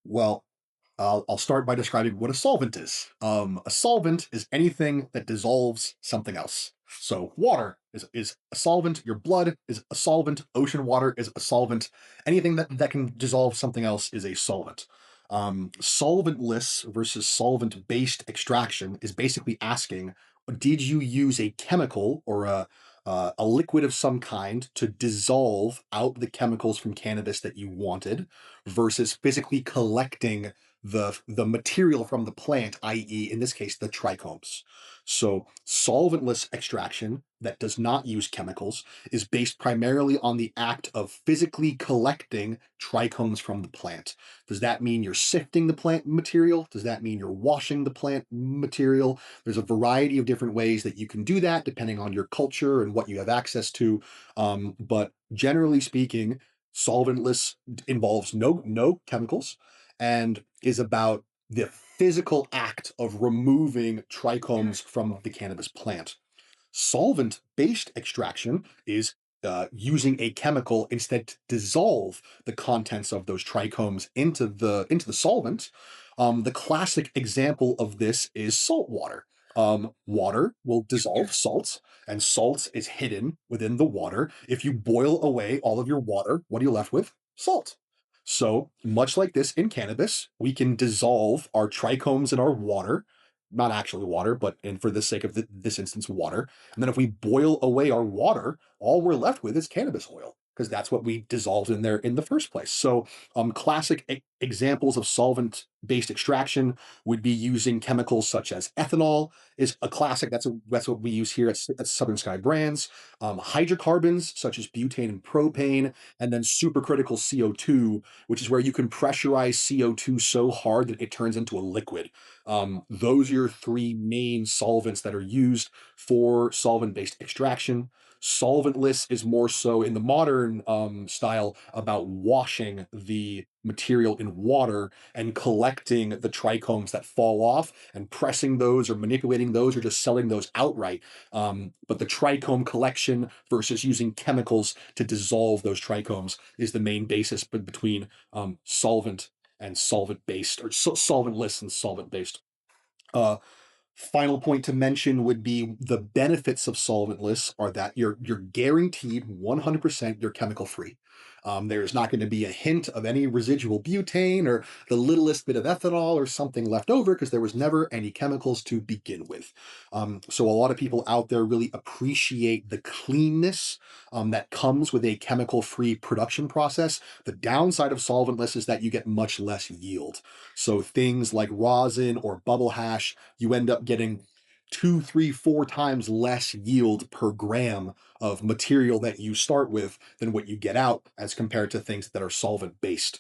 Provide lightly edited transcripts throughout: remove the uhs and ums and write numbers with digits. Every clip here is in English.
Well, I'll start by describing what a solvent is. A solvent is anything that dissolves something else. So water is a solvent, your blood is a solvent, ocean water is a solvent. Anything that can dissolve something else is a solvent. Solventless versus solvent-based extraction is basically asking, did you use a chemical or a liquid of some kind to dissolve out the chemicals from cannabis that you wanted versus physically collecting the material from the plant, i.e., in this case, the trichomes. So solventless extraction that does not use chemicals is based primarily on the act of physically collecting trichomes from the plant. Does that mean you're sifting the plant material? Does that mean you're washing the plant material? There's a variety of different ways that you can do that depending on your culture and what you have access to. But generally speaking, solventless involves no chemicals and is about the physical act of removing trichomes from the cannabis plant. Solvent-based extraction is using a chemical instead to dissolve the contents of those trichomes into the solvent. The classic example of this is salt water. Water will dissolve salts, and salt is hidden within the water. If you boil away all of your water, what are you left with? Salt. So, much like this in cannabis, we can dissolve our trichomes in our water, not actually water, but in for the sake of this instance, water. And then if we boil away our water, all we're left with is cannabis oil because that's what we dissolved in there in the first place. So, classic examples of solvent-based extraction would be using chemicals such as ethanol is a classic. That's what we use here at Southern Sky Brands. Hydrocarbons such as butane and propane, and then supercritical CO2, which is where you can pressurize CO2 so hard that it turns into a liquid. Those are your three main solvents that are used for solvent-based extraction. Solventless is more so in the modern style about washing the material in water and collecting the trichomes that fall off and pressing those or manipulating those or just selling those outright. But the trichome collection versus using chemicals to dissolve those trichomes is the main basis between solvent and solvent-based, or solventless and solvent-based. Uh, Final point to mention would be the benefits of solventless are that you're guaranteed 100% you're chemical free. There's not going to be a hint of any residual butane or the littlest bit of ethanol or something left over because there was never any chemicals to begin with. So a lot of people out there really appreciate the cleanness that comes with a chemical free production process. The downside of solventless is that you get much less yield. So things like rosin or bubble hash, you end up getting two, three, four times less yield per gram of material that you start with than what you get out as compared to things that are solvent based.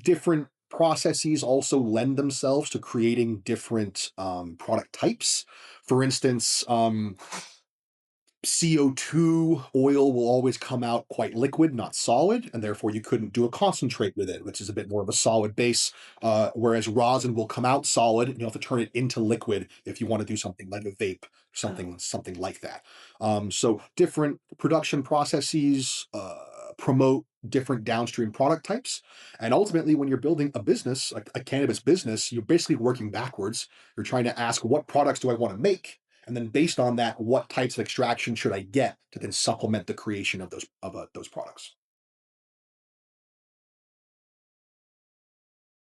Different processes also lend themselves to creating different product types. For instance, CO2 oil will always come out quite liquid, not solid, and therefore you couldn't do a concentrate with it, which is a bit more of a solid base. Whereas rosin will come out solid, and you'll have to turn it into liquid if you want to do something like a vape, something like that. So different production processes promote different downstream product types, and ultimately, when you're building a business, a cannabis business, you're basically working backwards. You're trying to ask, what products do I want to make? And then based on that, what types of extraction should I get to then supplement the creation of those products?